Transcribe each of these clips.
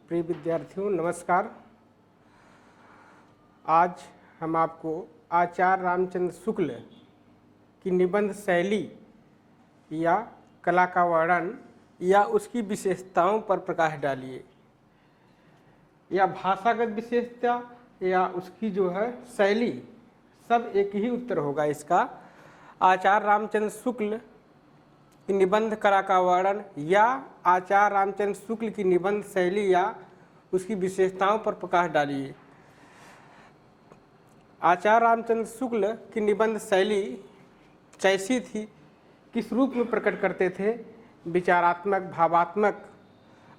प्रिय विद्यार्थियों नमस्कार। आज हम आपको आचार्य रामचंद्र शुक्ल की निबंध शैली या कला का वर्णन या उसकी विशेषताओं पर प्रकाश डालिए, या भाषागत विशेषता या उसकी जो है शैली, सब एक ही उत्तर होगा इसका। आचार्य रामचंद्र शुक्ल की निबंध कला का वर्णन या आचार्य रामचंद्र शुक्ल की निबंध शैली या उसकी विशेषताओं पर प्रकाश डालिए। आचार्य रामचंद्र शुक्ल की निबंध शैली कैसी थी, किस रूप में प्रकट करते थे? विचारात्मक, भावात्मक,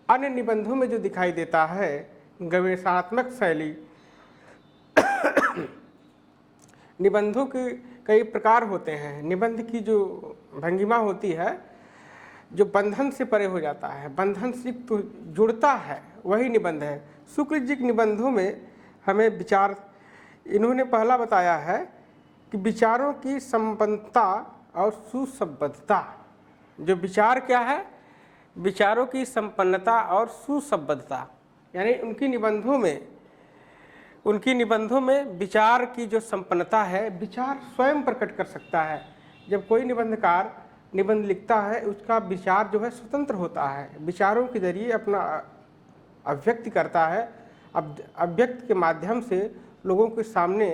अन्य निबंधों में जो दिखाई देता है गवेषणात्मक शैली। निबंधों के कई प्रकार होते हैं। निबंध की जो भंगिमा होती है, जो बंधन से परे हो जाता है, बंधन से तो जुड़ता है, वही निबंध है। शुक्ल जी के निबंधों में हमें विचार, इन्होंने पहला बताया है कि विचारों की संपन्नता और सुसंबद्धता। जो विचार क्या है? विचारों की संपन्नता और सुसंबद्धता, यानी उनकी निबंधों में विचार की जो संपन्नता है, विचार स्वयं प्रकट कर सकता है। जब कोई निबंधकार निबंध लिखता है, उसका विचार जो है स्वतंत्र होता है, विचारों के जरिए अपना अभिव्यक्ति करता है, अभिव्यक्ति के माध्यम से लोगों के सामने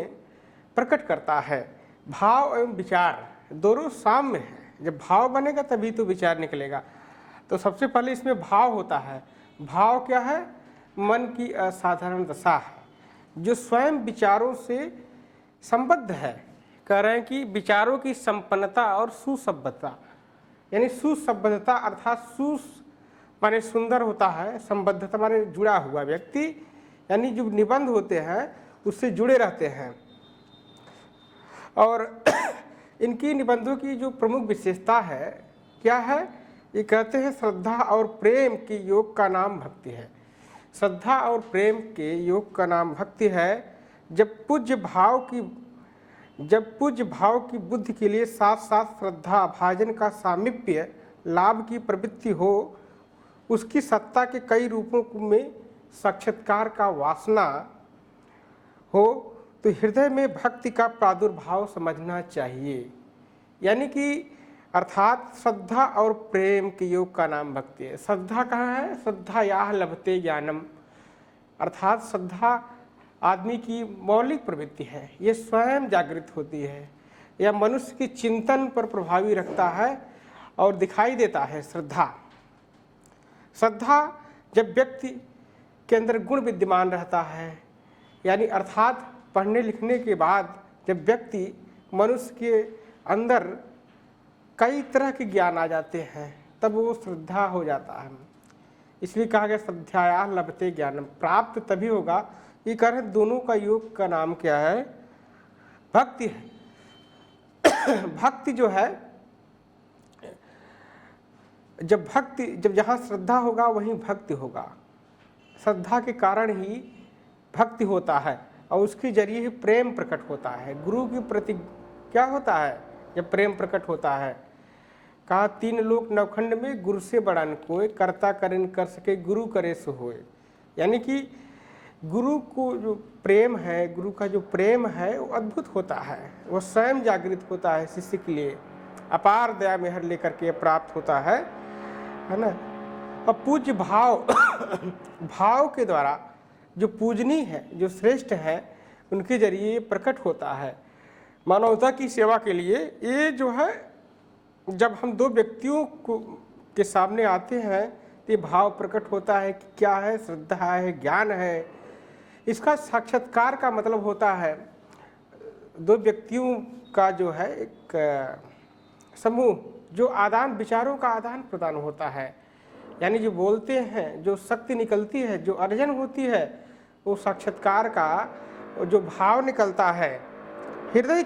प्रकट करता है। भाव एवं विचार दोनों साम्य हैं। जब भाव बनेगा तभी तो विचार निकलेगा। तो सबसे पहले इसमें भाव होता है। भाव क्या है? मन की असाधारण दशा है जो स्वयं विचारों से संबद्ध है। कह रहे हैं कि विचारों की संपन्नता और सुसंबद्धता, यानी सुसंबद्धता अर्थात माने सुंदर होता है, संबद्धता माने जुड़ा हुआ व्यक्ति, यानी जो निबंध होते हैं उससे जुड़े रहते हैं। और इनकी निबंधों की जो प्रमुख विशेषता है क्या है? ये कहते हैं श्रद्धा और प्रेम के योग का नाम भक्ति है। श्रद्धा और प्रेम के योग का नाम भक्ति है। जब पूज्य भाव की बुद्धि के लिए साथ साथ श्रद्धा भाजन का सामीप्य लाभ की प्रवृत्ति हो, उसकी सत्ता के कई रूपों में साक्षात्कार का वासना हो, तो हृदय में भक्ति का प्रादुर्भाव समझना चाहिए। यानी कि अर्थात श्रद्धा और प्रेम के योग का नाम भक्ति है। श्रद्धा कहाँ है? श्रद्धा या लभते ज्ञानम, अर्थात श्रद्धा आदमी की मौलिक प्रवृत्ति है, ये स्वयं जागृत होती है, यह मनुष्य की चिंतन पर प्रभावी रखता है और दिखाई देता है। श्रद्धा जब व्यक्ति के अंदर गुण विद्यमान रहता है, यानी अर्थात पढ़ने लिखने के बाद जब व्यक्ति मनुष्य के अंदर कई तरह के ज्ञान आ जाते हैं, तब वो श्रद्धा हो जाता है। इसलिए कहा गया श्रद्धाया लभते ज्ञानम, प्राप्त तभी होगा। ये कह रहे दोनों का योग का नाम क्या है? भक्ति है। भक्ति जो है, जब जहाँ श्रद्धा होगा वहीं भक्ति होगा। श्रद्धा के कारण ही भक्ति होता है और उसके जरिए ही प्रेम प्रकट होता है। गुरु के प्रति क्या होता है जब प्रेम प्रकट होता है? कहा 3 लोक नवखंड में गुरु से बड़ा न कोई, कर्ता करें कर सके गुरु करे सो होए। यानी कि गुरु को जो प्रेम है, गुरु का जो प्रेम है वो अद्भुत होता है, वो स्वयं जागृत होता है। शिष्य के लिए अपार दया मेहर लेकर के प्राप्त होता है ना। और पूज्य भाव के द्वारा जो पूजनीय है, जो श्रेष्ठ है, उनके जरिए प्रकट होता है मानवता की सेवा के लिए। ये जो है, जब हम 2 व्यक्तियों के सामने आते हैं तो ये भाव प्रकट होता है कि क्या है? श्रद्धा है, ज्ञान है। इसका साक्षात्कार का मतलब होता है 2 व्यक्तियों का जो है एक समूह, जो विचारों का आदान प्रदान होता है, यानी जो बोलते हैं, जो शक्ति निकलती है, जो अर्जन होती है, वो साक्षात्कार का जो भाव निकलता है, हृदय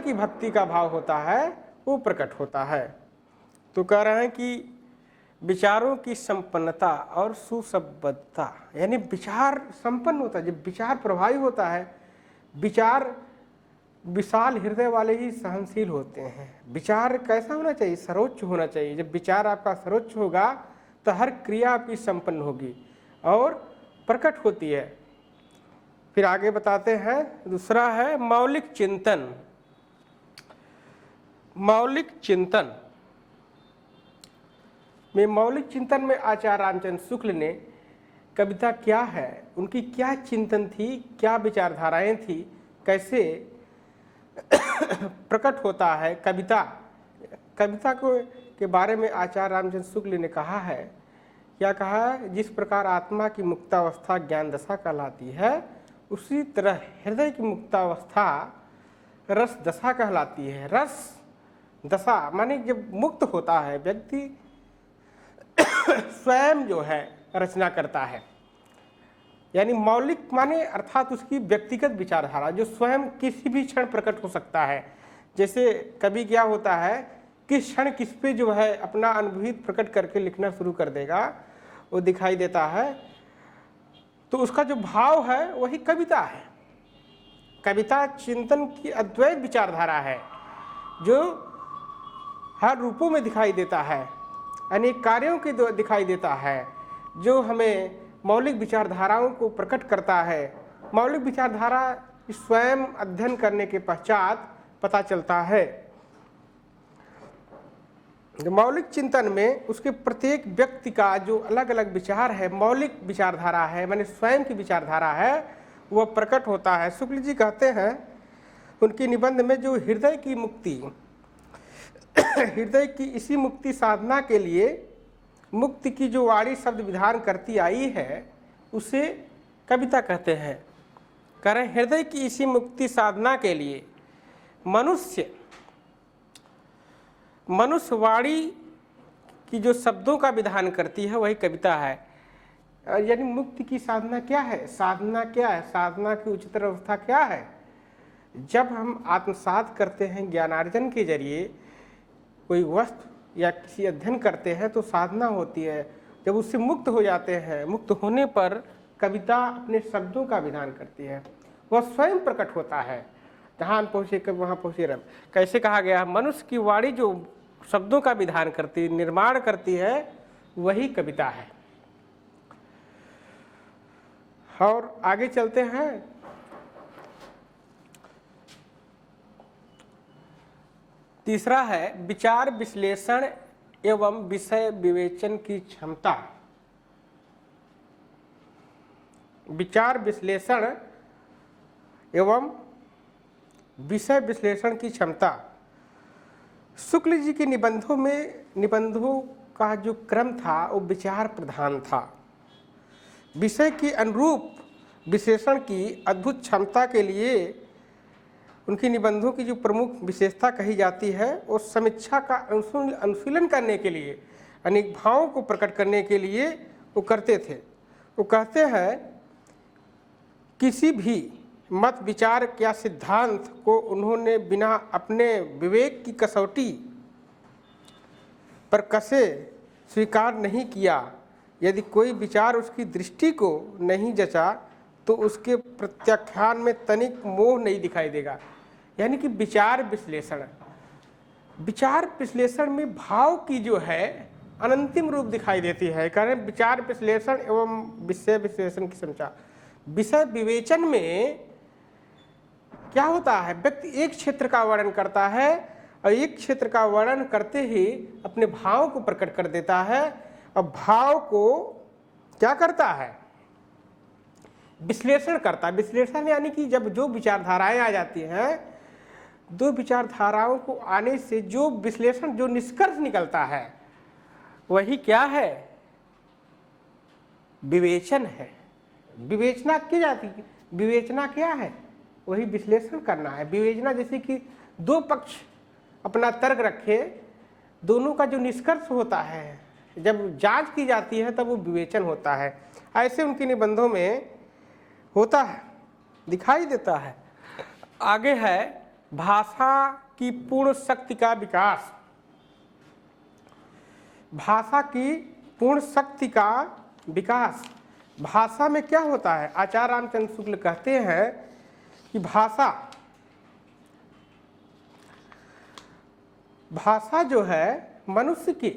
की भक्ति का भाव होता है, वो प्रकट होता है। तो कह रहे हैं कि विचारों की संपन्नता और सुसंबद्धता, यानी विचार संपन्न होता है। जब विचार प्रभावी होता है, विचार विशाल हृदय वाले ही सहनशील होते हैं। विचार कैसा होना चाहिए? सर्वोच्च होना चाहिए। जब विचार आपका सर्वोच्च होगा तो हर क्रिया आपकी संपन्न होगी और प्रकट होती है। फिर आगे बताते हैं, दूसरा है मौलिक चिंतन। मौलिक चिंतन में आचार्य रामचंद्र शुक्ल ने कविता क्या है, उनकी क्या चिंतन थी, क्या विचारधाराएं थी, कैसे प्रकट होता है कविता को के बारे में आचार्य रामचंद्र शुक्ल ने कहा है। क्या कहा है? जिस प्रकार आत्मा की मुक्तावस्था ज्ञान दशा कहलाती है, उसी तरह हृदय की मुक्तावस्था रस दशा कहलाती है। रस दशा माने जब मुक्त होता है व्यक्ति स्वयं जो है रचना करता है, यानी मौलिक माने अर्थात उसकी व्यक्तिगत विचारधारा जो स्वयं किसी भी क्षण प्रकट हो सकता है। जैसे कभी क्या होता है, किस क्षण किस पे जो है अपना अनुभूति प्रकट करके लिखना शुरू कर देगा, वो दिखाई देता है। तो उसका जो भाव है वही कविता है। कविता चिंतन की अद्वैत विचारधारा है जो हर रूपों में दिखाई देता है, अनेक कार्यों के दिखाई देता है, जो हमें मौलिक विचारधाराओं को प्रकट करता है। मौलिक विचारधारा स्वयं अध्ययन करने के पश्चात पता चलता है। मौलिक चिंतन में उसके प्रत्येक व्यक्ति का जो अलग अलग विचार है, मौलिक विचारधारा है, माने स्वयं की विचारधारा है, वह प्रकट होता है। शुक्ल जी कहते हैं उनकी निबंध में, जो हृदय की मुक्ति हृदय की इसी मुक्ति साधना के लिए मुक्ति की जो वाणी शब्द विधान करती आई है, उसे कविता कहते हैं। कह रहे हृदय की इसी मुक्ति साधना के लिए मनुष्य वाणी की जो शब्दों का विधान करती है वही कविता है। यानी मुक्ति की साधना क्या है? साधना क्या है? साधना की उच्चतर अवस्था क्या है? जब हम आत्मसात करते हैं ज्ञानार्जन के जरिए कोई वस्तु या किसी अध्ययन करते हैं तो साधना होती है। जब उससे मुक्त हो जाते हैं, मुक्त होने पर कविता अपने शब्दों का विधान करती है, वह स्वयं प्रकट होता है। जहाँ पहुँचे कब वहाँ पहुँचे रब। कैसे कहा गया? मनुष्य की वाणी जो शब्दों का विधान करती, निर्माण करती है, वही कविता है। और आगे चलते हैं। तीसरा है विचार विश्लेषण एवं विषय विवेचन की क्षमता। विचार विश्लेषण एवं विषय विश्लेषण की क्षमता। शुक्ल जी के निबंधों का जो क्रम था वो विचार प्रधान था। विषय के अनुरूप विश्लेषण की अद्भुत क्षमता के लिए उनकी निबंधों की जो प्रमुख विशेषता कही जाती है, वो समीक्षा का अनुशीलन करने के लिए, अनेक भावों को प्रकट करने के लिए वो करते थे। वो कहते हैं किसी भी मत विचार या सिद्धांत को उन्होंने बिना अपने विवेक की कसौटी पर कसे स्वीकार नहीं किया। यदि कोई विचार उसकी दृष्टि को नहीं जचा तो उसके प्रत्याख्यान में तनिक मोह नहीं दिखाई देगा। यानी कि विचार विश्लेषण में भाव की जो है अनंतिम रूप दिखाई देती है। कारण विचार विश्लेषण एवं विषय विश्लेषण की क्षमता। विषय विवेचन में क्या होता है? व्यक्ति एक क्षेत्र का वर्णन करता है और एक क्षेत्र का वर्णन करते ही अपने भाव को प्रकट कर देता है, और भाव को क्या करता है? विश्लेषण करता है। विश्लेषण यानी कि जब जो विचारधाराएं आ जाती हैं, दो विचारधाराओं को आने से जो विश्लेषण, जो निष्कर्ष निकलता है, वही क्या है? विवेचन है। विवेचना की जाती है। विवेचना क्या है? वही विश्लेषण करना है। विवेचना जैसे कि दो पक्ष अपना तर्क रखे, दोनों का जो निष्कर्ष होता है, जब जांच की जाती है तब वो विवेचन होता है। ऐसे उनके निबंधों में होता है, दिखाई देता है। आगे है भाषा की पूर्ण शक्ति का विकास। भाषा की पूर्ण शक्ति का विकास। भाषा में क्या होता है? आचार्य रामचंद्र शुक्ल कहते हैं कि भाषा जो है मनुष्य की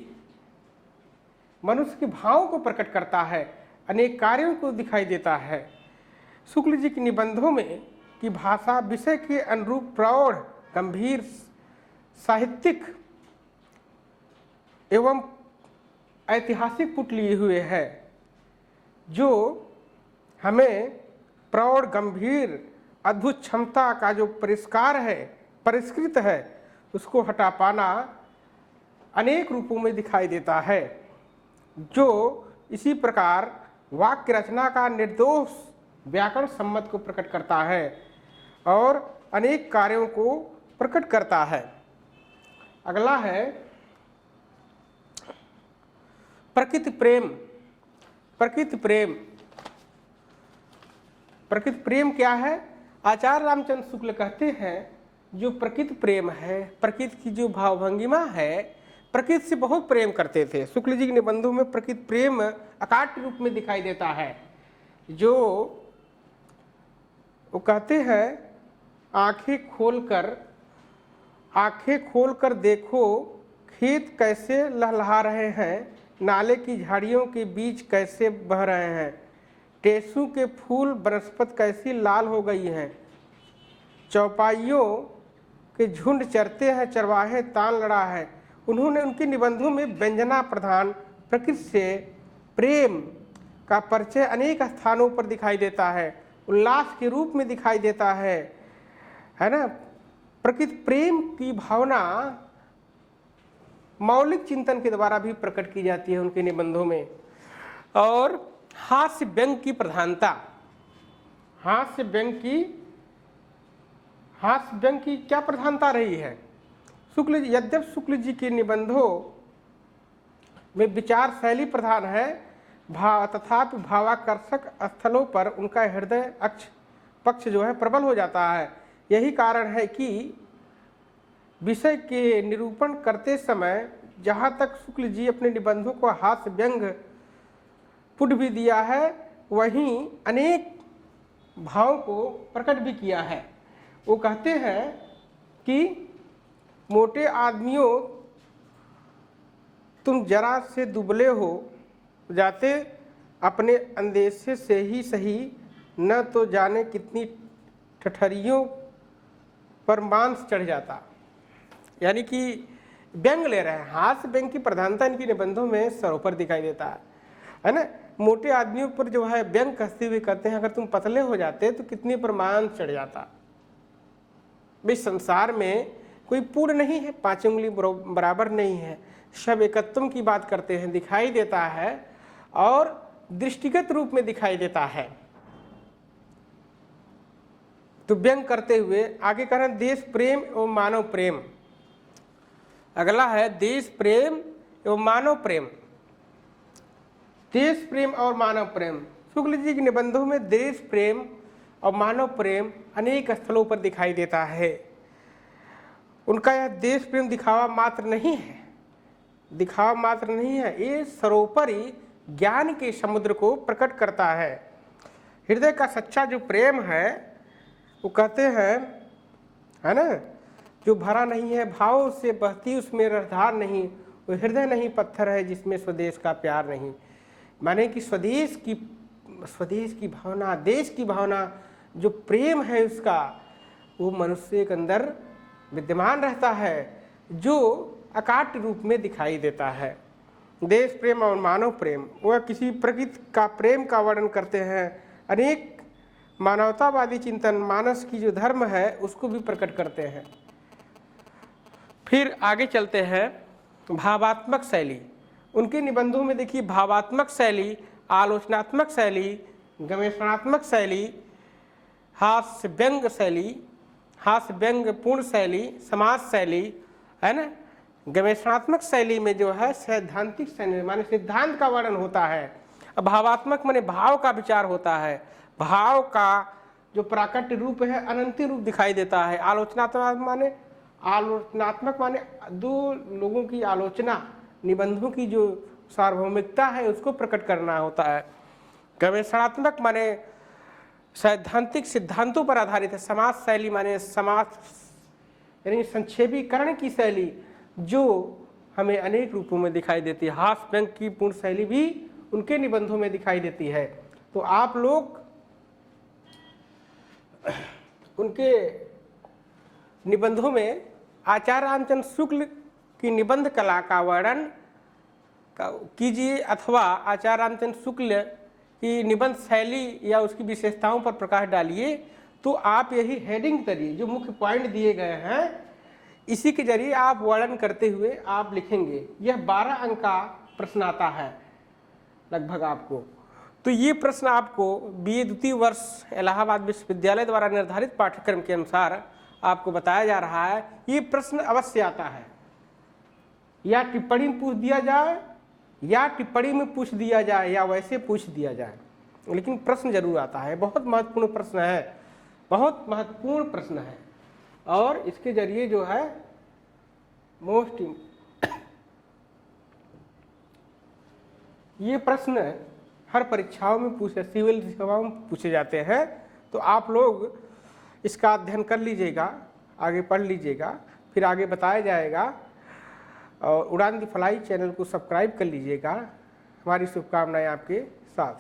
मनुष्य के भावों को प्रकट करता है, अनेक कार्यों को दिखाई देता है। शुक्ल जी के निबंधों में की भाषा विषय के अनुरूप प्रौढ़, गंभीर, साहित्यिक एवं ऐतिहासिक पुट लिए हुए है, जो हमें प्रौढ़, गंभीर, अद्भुत क्षमता का जो परिष्कृत है, उसको हटा पाना अनेक रूपों में दिखाई देता है, जो इसी प्रकार वाक्य रचना का निर्दोष व्याकरण सम्मत को प्रकट करता है और अनेक कार्यों को प्रकट करता है। अगला है प्रकृति प्रेम। प्रकृति प्रेम, प्रकृति प्रेम क्या है? आचार्य रामचंद्र शुक्ल कहते हैं जो प्रकृति प्रेम है, प्रकृति की जो भावभंगिमा है, प्रकृति से बहुत प्रेम करते थे। शुक्ल जी के निबंधों में प्रकृति प्रेम अकाट्य रूप में दिखाई देता है, जो वो कहते हैं आंखें खोलकर देखो खेत कैसे लहलहा रहे हैं, नाले की झाड़ियों के बीच कैसे बह रहे हैं, टेसू के फूल वनस्पति कैसी लाल हो गई हैं, चौपाइयों के झुंड चरते हैं, चरवाहे तान लड़ा है। उन्होंने उनके निबंधों में व्यंजना प्रधान प्रकृति से प्रेम का परिचय अनेक स्थानों पर दिखाई देता है, उल्लास के रूप में दिखाई देता है ना। प्रकृति प्रेम की भावना मौलिक चिंतन के द्वारा भी प्रकट की जाती है उनके निबंधों में। और हास्य व्यंग की प्रधानता, हास्य व्यंग की क्या प्रधानता रही है? यद्यप शुक्ल जी के निबंधों में विचार शैली प्रधान है, तथापि भावाकर्षक स्थलों पर उनका हृदय पक्ष जो है प्रबल हो जाता है। यही कारण है कि विषय के निरूपण करते समय जहाँ तक शुक्ल जी अपने निबंधों को हास्य व्यंग पुट भी दिया है, वहीं अनेक भावों को प्रकट भी किया है। वो कहते हैं कि मोटे आदमियों तुम जरा से दुबले हो जाते, अपने अंदेशे से ही सही, न तो जाने कितनी ठठरियों पर मांस चढ़ जाता। यानी कि व्यंग ले रहे हैं, हास्य व्यंग की प्रधानता इनके निबंधों में सरोपर दिखाई देता है ना। मोटे आदमियों पर जो है व्यंग कसते हुए कहते हैं अगर तुम पतले हो जाते तो कितनी पर मांस चढ़ जाता। भाई संसार में कोई पूर्ण नहीं है, 5 उंगली बराबर नहीं है, सब एकत्व की बात करते हैं, दिखाई देता है और दृष्टिगत रूप में दिखाई देता है। तो व्यंग करते हुए आगे कह रहे हैं देश प्रेम एवं मानव प्रेम। अगला है देश प्रेम एवं मानव प्रेम। देश प्रेम और मानव प्रेम, शुक्ल जी के निबंधों में देश प्रेम और मानव प्रेम अनेक स्थलों पर दिखाई देता है। उनका यह देश प्रेम दिखावा मात्र नहीं है, ये सर्वोपरि ज्ञान के समुद्र को प्रकट करता है। हृदय का सच्चा जो प्रेम है वो कहते हैं है ना, जो भरा नहीं है भावों से बहती उसमें रसधार नहीं, वो हृदय नहीं पत्थर है जिसमें स्वदेश का प्यार नहीं। माने कि स्वदेश की भावना, देश की भावना, जो प्रेम है उसका, वो मनुष्य के अंदर विद्यमान रहता है, जो अकाट्य रूप में दिखाई देता है। देश प्रेम और मानव प्रेम, वह किसी प्रकृति का प्रेम का वर्णन करते हैं, अनेक मानवतावादी चिंतन, मानस की जो धर्म है उसको भी प्रकट करते हैं। फिर आगे चलते हैं भावात्मक शैली। उनके निबंधों में देखिए भावात्मक शैली, आलोचनात्मक शैली, गवेषणात्मक शैली, हास्य व्यंग शैली, हास्य व्यंग पूर्ण शैली, समाज शैली है ना। गवेषणात्मक शैली में जो है सैद्धांतिक शैली माने सिद्धांत का वर्णन होता है। अब भावात्मक माने भाव का विचार होता है, भाव का जो प्राकट्य रूप है अनंती रूप दिखाई देता है। आलोचनात्मक माने दो लोगों की आलोचना, निबंधों की जो सार्वभौमिकता है उसको प्रकट करना होता है। गवेषणात्मक माने सैद्धांतिक सिद्धांतों पर आधारित है। समाज शैली माने समाज यानी संक्षेपीकरण की शैली, जो हमें अनेक रूपों में दिखाई देती है। हास्य व्यंग की पूर्ण शैली भी उनके निबंधों में दिखाई देती है। तो आप लोग उनके निबंधों में आचार्य रामचंद्र शुक्ल की निबंध कला का वर्णन कीजिए अथवा आचार्य रामचंद्र शुक्ल की निबंध शैली या उसकी विशेषताओं पर प्रकाश डालिए। तो आप यही हेडिंग करिए, जो मुख्य पॉइंट दिए गए हैं इसी के जरिए आप वर्णन करते हुए आप लिखेंगे। यह 12 अंक का प्रश्न आता है लगभग आपको। तो ये प्रश्न आपको BA द्वितीय वर्ष इलाहाबाद विश्वविद्यालय द्वारा निर्धारित पाठ्यक्रम के अनुसार आपको बताया जा रहा है। ये प्रश्न अवश्य आता है, या टिप्पणी में पूछ दिया जाए या टिप्पणी में पूछ दिया जाए या वैसे पूछ दिया जाए, लेकिन प्रश्न जरूर आता है। बहुत महत्वपूर्ण प्रश्न है, बहुत महत्वपूर्ण प्रश्न है। और इसके जरिए जो है ये प्रश्न हर परीक्षाओं में पूछे, सिविल सेवाओं में पूछे जाते हैं। तो आप लोग इसका अध्ययन कर लीजिएगा, आगे पढ़ लीजिएगा, फिर आगे बताया जाएगा। और उड़ान दी फ्लाई चैनल को सब्सक्राइब कर लीजिएगा। हमारी शुभकामनाएं आपके साथ।